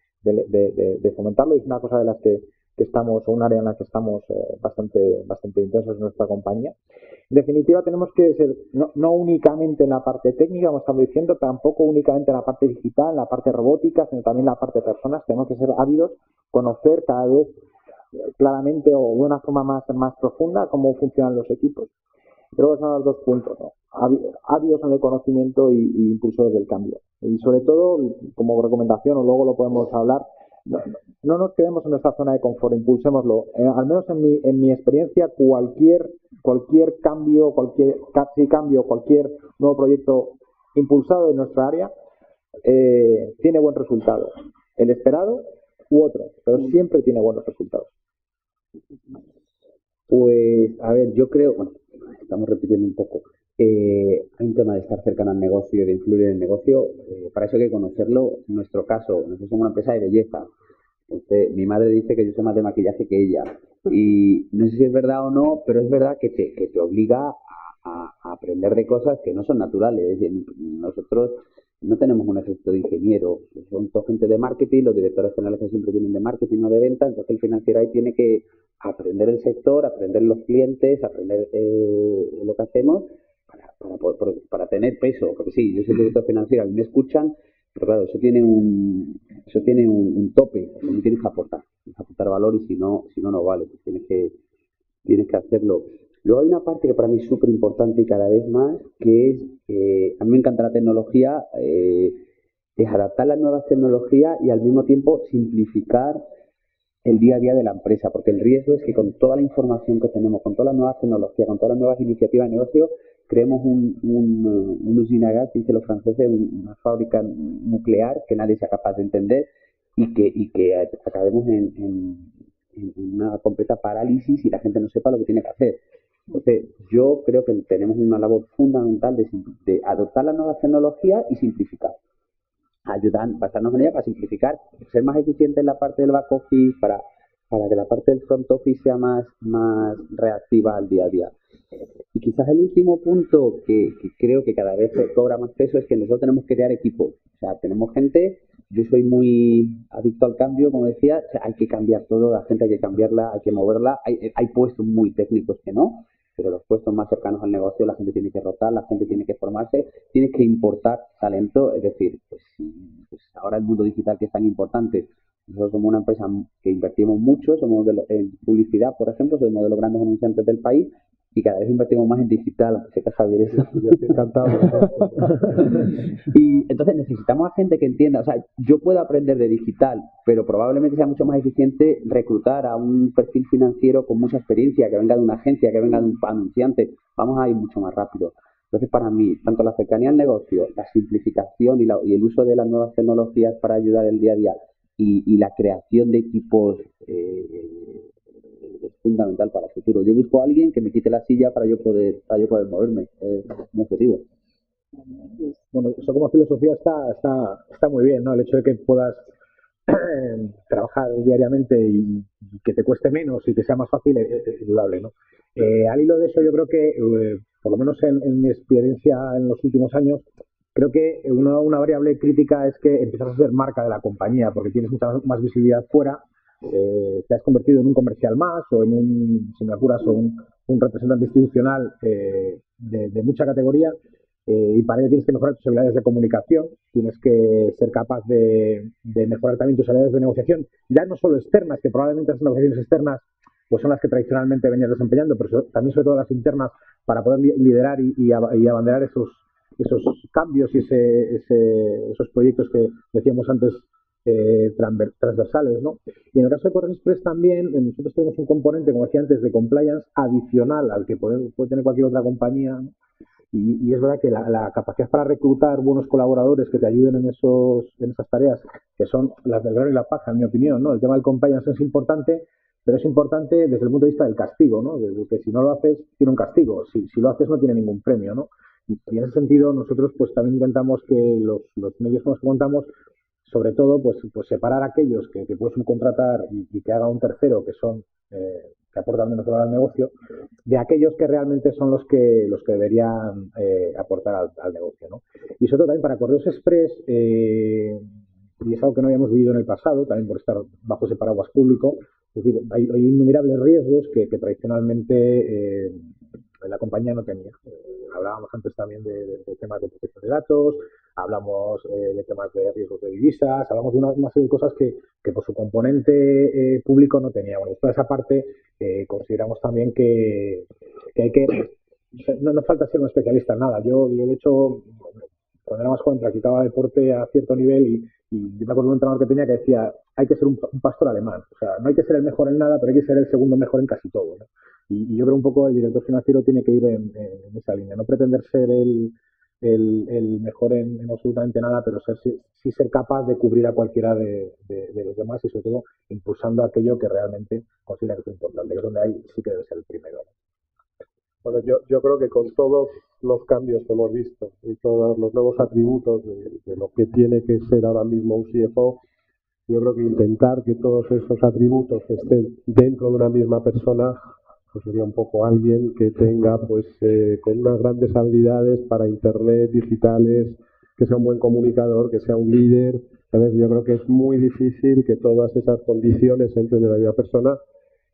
fomentarlo, y es una cosa de las que estamos, o un área en la que estamos bastante intensos en nuestra compañía. En definitiva, tenemos que ser no únicamente en la parte técnica, como estamos diciendo, tampoco únicamente en la parte digital, en la parte robótica, sino también en la parte de personas. Tenemos que ser ávidos, conocer cada vez claramente o de una forma más profunda cómo funcionan los equipos. Creo que son los dos puntos, ¿no? Ávidos en el conocimiento y impulsores del cambio. Y sobre todo, como recomendación, o luego lo podemos hablar, no nos quedemos en nuestra zona de confort, impulsémoslo. Al menos en mi experiencia, cualquier cambio, cualquier nuevo proyecto impulsado en nuestra área tiene buen resultado. El esperado u otro, pero siempre tiene buenos resultados. Pues, a ver, yo creo, bueno, estamos repitiendo un poco. Hay un tema de estar cercano al negocio, de influir en el negocio. Para eso hay que conocerlo. En nuestro caso, nosotros somos una empresa de belleza. Entonces, mi madre dice que yo sé más de maquillaje que ella. Y no sé si es verdad o no, pero es verdad que te obliga a aprender de cosas que no son naturales. Es decir, nosotros no tenemos un ejército de ingenieros, son toda gente de marketing, los directores generales que siempre vienen de marketing, no de venta, entonces el financiero ahí tiene que aprender el sector, aprender los clientes, aprender lo que hacemos para tener peso, porque sí, yo soy director financiero, a mí me escuchan, pero claro, eso tiene un tope, no tienes que aportar valor, y si no vale, pues tienes que hacerlo. Luego hay una parte que para mí es súper importante y cada vez más, que es, a mí me encanta la tecnología, es adaptar las nuevas tecnologías y al mismo tiempo simplificar el día a día de la empresa, porque el riesgo es que con toda la información que tenemos, con todas las nuevas tecnologías, con todas las nuevas iniciativas de negocio, creemos un usina gas, dicen los franceses, una fábrica nuclear que nadie sea capaz de entender y que acabemos en una completa parálisis y la gente no sepa lo que tiene que hacer. Entonces, yo creo que tenemos una labor fundamental de adoptar las nuevas tecnologías y simplificar. Basarnos en ella para simplificar, ser más eficiente en la parte del back office, para que la parte del front office sea más reactiva al día a día. Y quizás el último punto que creo que cada vez cobra más peso es que nosotros tenemos que crear equipos. O sea, tenemos gente, yo soy muy adicto al cambio, como decía, o sea, hay que cambiar todo, la gente hay que cambiarla, hay que moverla. Hay puestos muy técnicos que no, pero los puestos más cercanos al negocio la gente tiene que rotar, la gente tiene que formarse, tiene que importar talento. Es decir, pues ahora el mundo digital, que es tan importante, nosotros somos una empresa que invertimos mucho, somos en publicidad, por ejemplo, somos de los grandes anunciantes del país y cada vez invertimos más en digital, aunque sé que Javier es... Yo estoy encantado. Y entonces necesitamos a gente que entienda, o sea, yo puedo aprender de digital, pero probablemente sea mucho más eficiente reclutar a un perfil financiero con mucha experiencia, que venga de una agencia, que venga de un anunciante, vamos a ir mucho más rápido. Entonces, para mí, tanto la cercanía al negocio, la simplificación y el uso de las nuevas tecnologías para ayudar el día a día y la creación de equipos es fundamental para el futuro. Yo busco a alguien que me quite la silla para yo poder moverme, es mi objetivo. Bueno, eso como filosofía está muy bien, ¿no? El hecho de que puedas trabajar diariamente y que te cueste menos y que sea más fácil es indudable, ¿no? Al hilo de eso, yo creo que, por lo menos en mi experiencia en los últimos años, creo que una variable crítica es que empiezas a ser marca de la compañía, porque tienes mucha más visibilidad fuera, te has convertido en un comercial más, o si me apuras, un representante institucional de mucha categoría, y para ello tienes que mejorar tus habilidades de comunicación, tienes que ser capaz de mejorar también tus habilidades de negociación, ya no solo externas, que probablemente las negociaciones externas pues son las que tradicionalmente venías desempeñando, pero también sobre todo las internas, para poder liderar y abanderar esos cambios y esos proyectos que decíamos antes, transversales, ¿no? Y en el caso de Correos Express también, nosotros tenemos un componente, como decía antes, de compliance adicional al que puede tener cualquier otra compañía, ¿no? Y es verdad que la capacidad para reclutar buenos colaboradores que te ayuden en esas tareas, que son las del grano y la paja, en mi opinión, ¿no? El tema del compliance es importante, pero es importante desde el punto de vista del castigo, ¿no? Desde que si no lo haces, tiene un castigo. Si lo haces, no tiene ningún premio, ¿no? Y en ese sentido, nosotros pues también intentamos que los medios con los que contamos, sobre todo, pues separar a aquellos que puedes subcontratar y que haga un tercero, que son que aportan menos valor al negocio, de aquellos que realmente son los que deberían aportar al negocio, ¿no? Y sobre todo también para Correos Express, y es algo que no habíamos vivido en el pasado, también por estar bajo ese paraguas público, es decir, hay innumerables riesgos que tradicionalmente la compañía no tenía. Hablábamos antes también de temas de protección de datos, hablamos de temas de riesgos de divisas, hablamos de una serie de cosas que por su componente público no tenía. Bueno, toda esa parte consideramos también que hay que... No falta ser un especialista en nada. Yo de hecho, cuando era más joven practicaba deporte a cierto nivel y Y yo me acuerdo de un entrenador que tenía que decía, hay que ser un pastor alemán. O sea, no hay que ser el mejor en nada, pero hay que ser el segundo mejor en casi todo, ¿no? Y yo creo un poco el director financiero tiene que ir en esa línea. No pretender ser el mejor en absolutamente nada, pero sí ser capaz de cubrir a cualquiera de los demás y sobre todo impulsando aquello que realmente considera que es importante, que es donde ahí sí que debe ser el primero. Bueno, yo creo que con todos los cambios que hemos visto y todos los nuevos atributos de lo que tiene que ser ahora mismo un CFO, yo creo que intentar que todos esos atributos estén dentro de una misma persona, pues sería un poco alguien que tenga pues con unas grandes habilidades para internet, digitales, que sea un buen comunicador, que sea un líder. ¿Sabes? Yo creo que es muy difícil que todas esas condiciones entren en la misma persona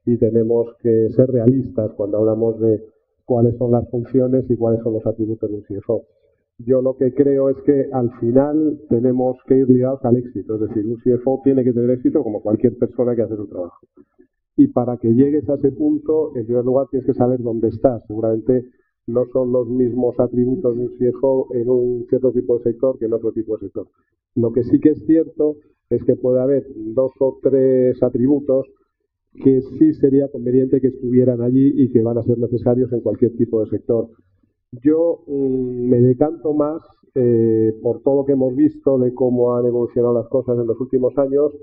y tenemos que ser realistas cuando hablamos de cuáles son las funciones y cuáles son los atributos de un CFO. Yo lo que creo es que al final tenemos que ir ligados al éxito, es decir, un CFO tiene que tener éxito como cualquier persona que hace su trabajo. Y para que llegues a ese punto, en primer lugar tienes que saber dónde estás. Seguramente no son los mismos atributos de un CFO en un cierto tipo de sector que en otro tipo de sector. Lo que sí que es cierto es que puede haber 2 o 3 atributos que sí sería conveniente que estuvieran allí y que van a ser necesarios en cualquier tipo de sector. Yo me decanto más por todo lo que hemos visto de cómo han evolucionado las cosas en los últimos años.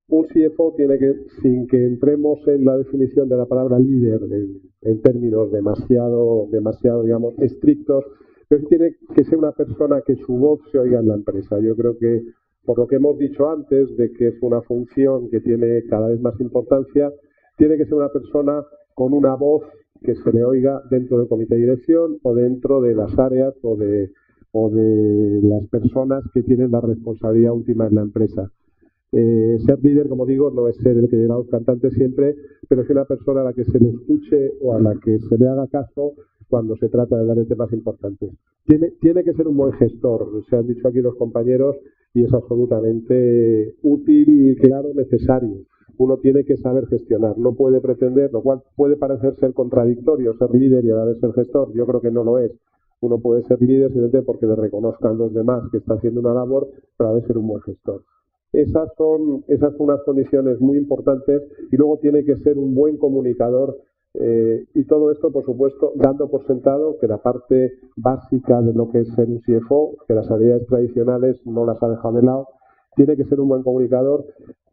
Un CFO tiene que, sin que entremos en la definición de la palabra líder en términos demasiado, digamos, estrictos, pero tiene que ser una persona que su voz se oiga en la empresa. Yo creo que por lo que hemos dicho antes, de que es una función que tiene cada vez más importancia, tiene que ser una persona con una voz que se le oiga dentro del comité de dirección o dentro de las áreas o de las personas que tienen la responsabilidad última en la empresa. Ser líder, como digo, no es ser el que lleva a los cantantes siempre, pero es una persona a la que se le escuche o a la que se le haga caso cuando se trata de hablar de temas importantes. Tiene que ser un buen gestor, se han dicho aquí los compañeros, y es absolutamente útil, claro, necesario. Uno tiene que saber gestionar, no puede pretender, lo cual puede parecer ser contradictorio, ser líder y a la vez ser gestor. Yo creo que no lo es. Uno puede ser líder simplemente porque le reconozcan los demás que está haciendo una labor, pero a la vez ser un buen gestor. Esas son unas condiciones muy importantes, y luego tiene que ser un buen comunicador, y todo esto, por supuesto, dando por sentado que la parte básica de lo que es ser un CFO, que las habilidades tradicionales no las ha dejado de lado. Tiene que ser un buen comunicador,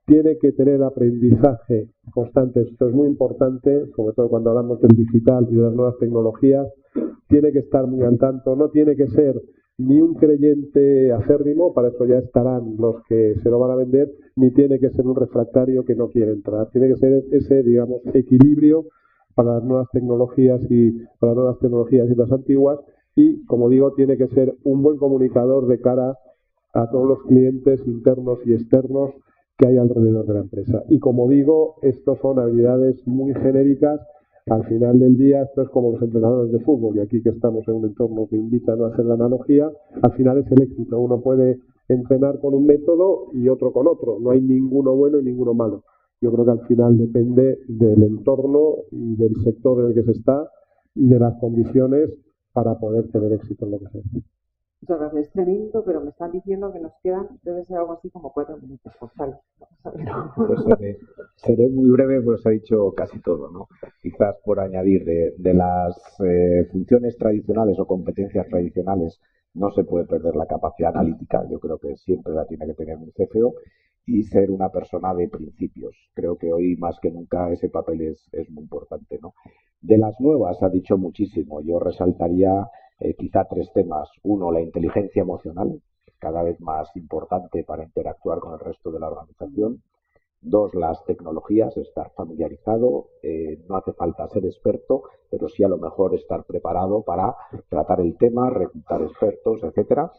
tiene que tener aprendizaje constante, esto es muy importante, sobre todo cuando hablamos del digital y de las nuevas tecnologías. Tiene que estar muy al tanto, no tiene que ser ni un creyente acérrimo, para eso ya estarán los que se lo van a vender, ni tiene que ser un refractario que no quiere entrar. Tiene que ser ese, digamos, equilibrio para las nuevas tecnologías y las antiguas, y, como digo, tiene que ser un buen comunicador de cara a todos los clientes internos y externos que hay alrededor de la empresa. Y, como digo, estos son habilidades muy genéricas. Al final del día, esto es como los entrenadores de fútbol, y aquí que estamos en un entorno que invita a no hacer la analogía, al final es el éxito. Uno puede entrenar con un método y otro con otro, no hay ninguno bueno y ninguno malo. Yo creo que al final depende del entorno y del sector en el que se está y de las condiciones para poder tener éxito en lo que sea. Muchas gracias. Es tremendo, pero me están diciendo que nos quedan, debe ser algo así como 4 minutos. Pues seré muy breve, pues ha dicho casi todo, ¿no? Quizás por añadir de las funciones tradicionales o competencias tradicionales, no se puede perder la capacidad analítica. Yo creo que siempre la tiene que tener un CFO, y ser una persona de principios. Creo que hoy más que nunca ese papel es muy importante, ¿no? De las nuevas ha dicho muchísimo. Yo resaltaría quizá 3 temas. Uno, la inteligencia emocional, cada vez más importante para interactuar con el resto de la organización. 2, las tecnologías, estar familiarizado. No hace falta ser experto, pero sí a lo mejor estar preparado para tratar el tema, reclutar expertos, etcétera.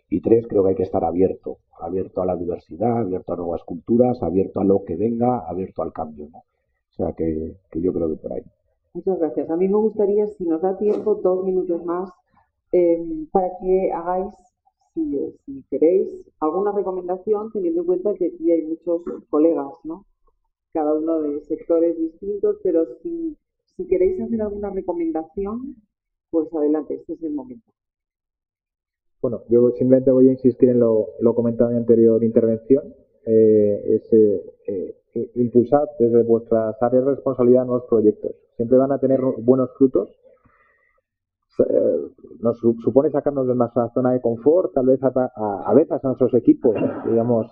Y 3, creo que hay que estar abierto a la diversidad, abierto a nuevas culturas, abierto a lo que venga, abierto al cambio, ¿no? O sea que yo creo que por ahí. Muchas gracias. A mí me gustaría, si nos da tiempo, 2 minutos más, para que hagáis, si queréis, alguna recomendación, teniendo en cuenta que aquí hay muchos colegas, ¿no? Cada uno de sectores distintos, pero si queréis hacer alguna recomendación, pues adelante, este es el momento. Bueno, yo simplemente voy a insistir en lo comentado en mi anterior intervención. Impulsad desde vuestras áreas de responsabilidad nuevos proyectos. Siempre van a tener buenos frutos. Nos supone sacarnos de nuestra zona de confort, tal vez a veces a nuestros equipos, digamos,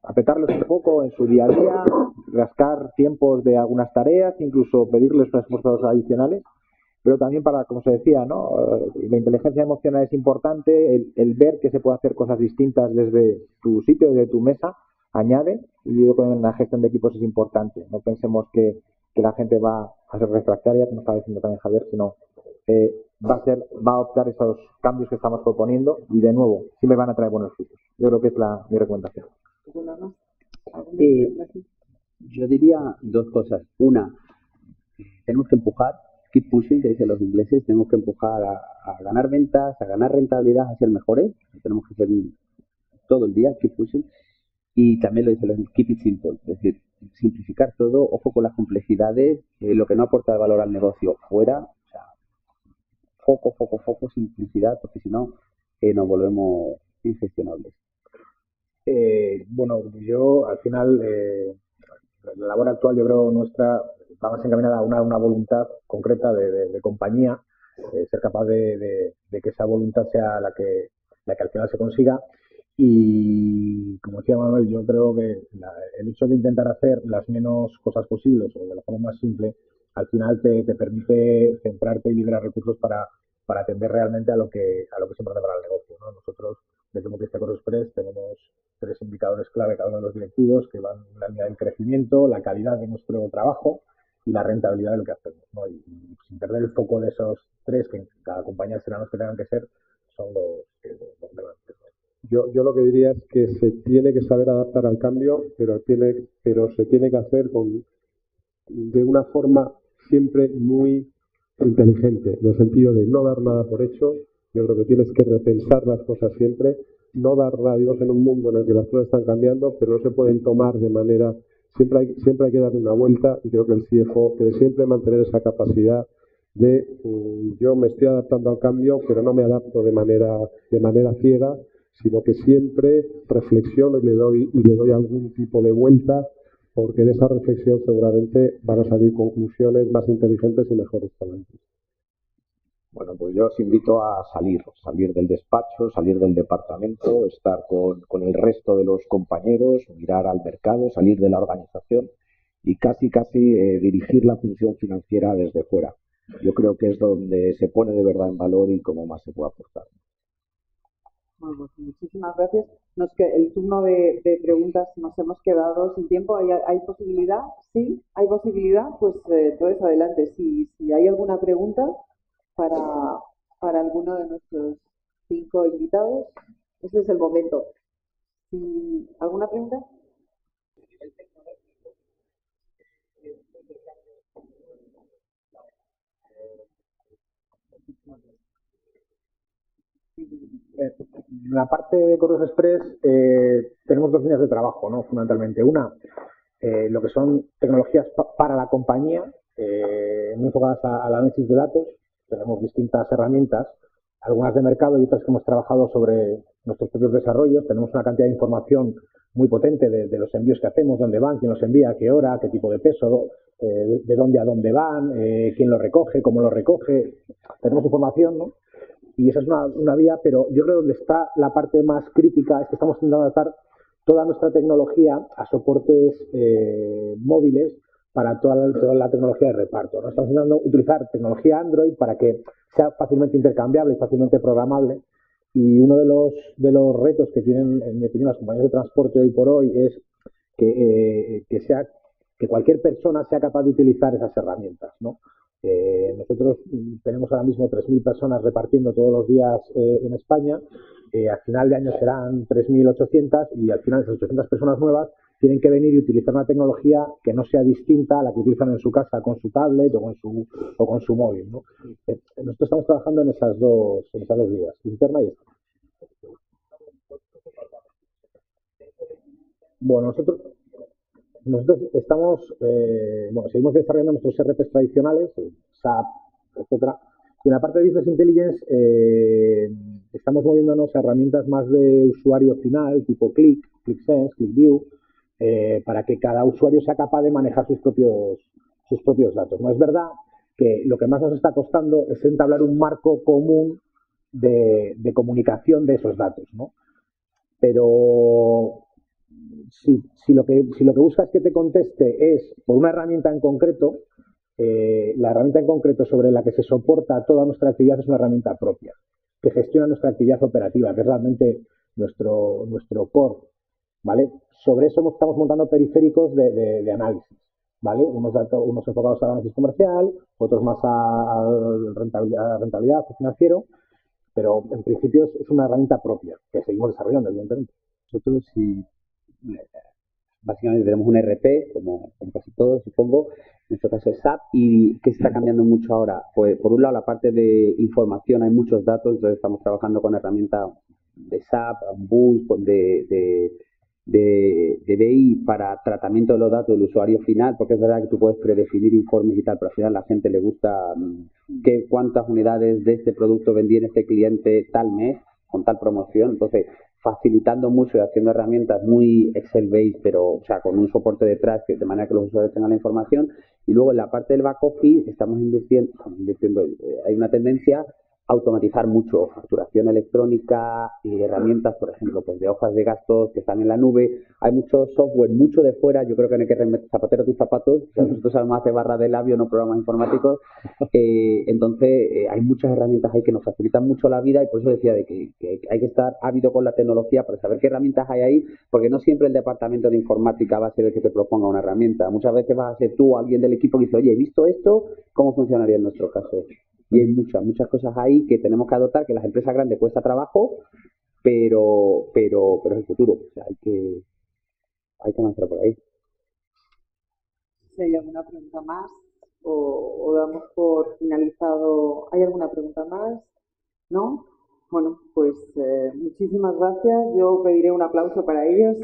apretarles un poco en su día a día, rascar tiempos de algunas tareas, incluso pedirles esfuerzos adicionales, pero también para, como se decía, ¿no? La inteligencia emocional es importante, el ver que se puede hacer cosas distintas desde tu sitio, desde tu mesa, añade, y yo creo que en la gestión de equipos es importante. No pensemos que la gente va a ser refractaria, como estaba diciendo también Javier, sino va a adoptar esos cambios que estamos proponiendo y, de nuevo, siempre van a traer buenos frutos. Yo creo que es mi recomendación. Yo diría dos cosas. Una, tenemos que empujar, keep pushing, que dicen los ingleses, tenemos que empujar a ganar ventas, a ganar rentabilidad, a ser mejores. Tenemos que hacer todo el día, keep pushing. Y también lo dicen los keep it simple, es decir, simplificar todo, ojo con las complejidades, lo que no aporta valor al negocio fuera. Foco, simplicidad, porque si no, nos volvemos ingestionables. Bueno, yo al final, la labor actual, yo creo nuestra, va más encaminada a una voluntad concreta de compañía, ser capaz de que esa voluntad sea la que al final se consiga. Y como decía Manuel, yo creo que el hecho de intentar hacer las menos cosas posibles o de la forma más simple, al final te permite centrarte y liberar recursos para atender realmente a lo que es importante para el negocio, ¿no? Nosotros, desde el punto de vista de CorosExpress, tenemos 3 indicadores clave cada uno de los directivos que van en la línea del crecimiento, la calidad de nuestro trabajo y la rentabilidad de lo que hacemos, ¿no? Y sin perder el foco de esos 3, que en cada compañía serán los que tengan que ser, son los relevantes, ¿no? Yo lo que diría es que se tiene que saber adaptar al cambio, pero se tiene que hacer de una forma siempre muy inteligente, en el sentido de no dar nada por hecho. Yo creo que tienes que repensar las cosas siempre, no dar radios en un mundo en el que las cosas están cambiando, pero no se pueden tomar de manera, siempre hay que darle una vuelta, y creo que el CFO debe siempre mantener esa capacidad de yo me estoy adaptando al cambio, pero no me adapto de manera ciega, sino que siempre reflexiono y le doy algún tipo de vuelta, porque de esa reflexión seguramente van a salir conclusiones más inteligentes y mejores para antes. Bueno, pues yo os invito a salir del despacho, salir del departamento, estar con el resto de los compañeros, mirar al mercado, salir de la organización y casi dirigir la función financiera desde fuera. Yo creo que es donde se pone de verdad en valor y cómo más se puede aportar. Bueno, pues muchísimas gracias. El turno de preguntas nos hemos quedado sin tiempo. ¿Hay posibilidad? Sí, hay posibilidad. Pues entonces adelante. Si hay alguna pregunta para alguno de nuestros 5 invitados, ese es el momento. ¿Alguna pregunta? La parte de CorosExpress tenemos 2 líneas de trabajo, ¿no? Fundamentalmente. Una, lo que son tecnologías para la compañía, muy enfocadas al análisis de datos. Tenemos distintas herramientas, algunas de mercado y otras que hemos trabajado sobre nuestros propios desarrollos. Tenemos una cantidad de información muy potente de los envíos que hacemos, dónde van, quién los envía, a qué hora, qué tipo de peso, de dónde a dónde van, quién lo recoge, cómo lo recoge. Tenemos información, ¿no? Y esa es una vía, pero yo creo que donde está la parte más crítica es que estamos intentando adaptar toda nuestra tecnología a soportes móviles para toda la tecnología de reparto, ¿no? Estamos intentando utilizar tecnología Android para que sea fácilmente intercambiable y fácilmente programable. Y uno de los retos que tienen, en mi opinión, las compañías de transporte hoy por hoy es que cualquier persona sea capaz de utilizar esas herramientas, ¿no? Nosotros tenemos ahora mismo 3.000 personas repartiendo todos los días en España. Al final de año serán 3.800 y al final esas 800 personas nuevas tienen que venir y utilizar una tecnología que no sea distinta a la que utilizan en su casa con su tablet o con su móvil, ¿no? Nosotros estamos trabajando en esas dos vías, interna y externa. Bueno, nosotros estamos, seguimos desarrollando nuestros RPs tradicionales, SAP, etcétera. Y en la parte de Business Intelligence estamos moviéndonos a herramientas más de usuario final, tipo Click, ClickSense, ClickView, para que cada usuario sea capaz de manejar sus propios datos. No es verdad que lo que más nos está costando es entablar un marco común de comunicación de esos datos, ¿no? Pero si lo que buscas que te conteste es por una herramienta en concreto, la herramienta en concreto sobre la que se soporta toda nuestra actividad es una herramienta propia, que gestiona nuestra actividad operativa, que es realmente nuestro core, ¿vale? Sobre eso estamos montando periféricos de análisis, ¿vale? Unos enfocados al análisis comercial, otros más a rentabilidad financiero, pero en principio es una herramienta propia que seguimos desarrollando, evidentemente. Nosotros básicamente tenemos un RP, como casi todos, supongo, en este caso es SAP, y ¿qué está cambiando mucho ahora? Pues por un lado la parte de información, hay muchos datos, entonces estamos trabajando con herramientas de SAP, Boost, de BI para tratamiento de los datos del usuario final, porque es verdad que tú puedes predefinir informes y tal, pero al final a la gente le gusta cuántas unidades de este producto vendí en este cliente tal mes, con tal promoción, entonces facilitando mucho y haciendo herramientas muy Excel-based, pero o sea, con un soporte detrás, de manera que los usuarios tengan la información. Y luego en la parte del back office estamos invirtiendo hay una tendencia a automatizar mucho, facturación electrónica y herramientas, por ejemplo, pues de hojas de gastos que están en la nube. Hay mucho software, mucho de fuera, yo creo que no hay que zapatero a tus zapatos, o sea, nosotros sabemos hacer barra de labio, no programas informáticos, entonces hay muchas herramientas ahí que nos facilitan mucho la vida y por eso decía de que hay que estar ávido con la tecnología para saber qué herramientas hay ahí, porque no siempre el departamento de informática va a ser el que te proponga una herramienta, muchas veces vas a ser tú o alguien del equipo que dice, oye, he visto esto, ¿cómo funcionaría en nuestro caso? Y hay muchas cosas ahí que tenemos que adoptar, que las empresas grandes cuesta trabajo, pero es el futuro. O sea, hay que avanzar por ahí. Si hay alguna pregunta más o damos por finalizado. ¿Hay alguna pregunta más? ¿No? Bueno, pues muchísimas gracias. Yo pediré un aplauso para ellos.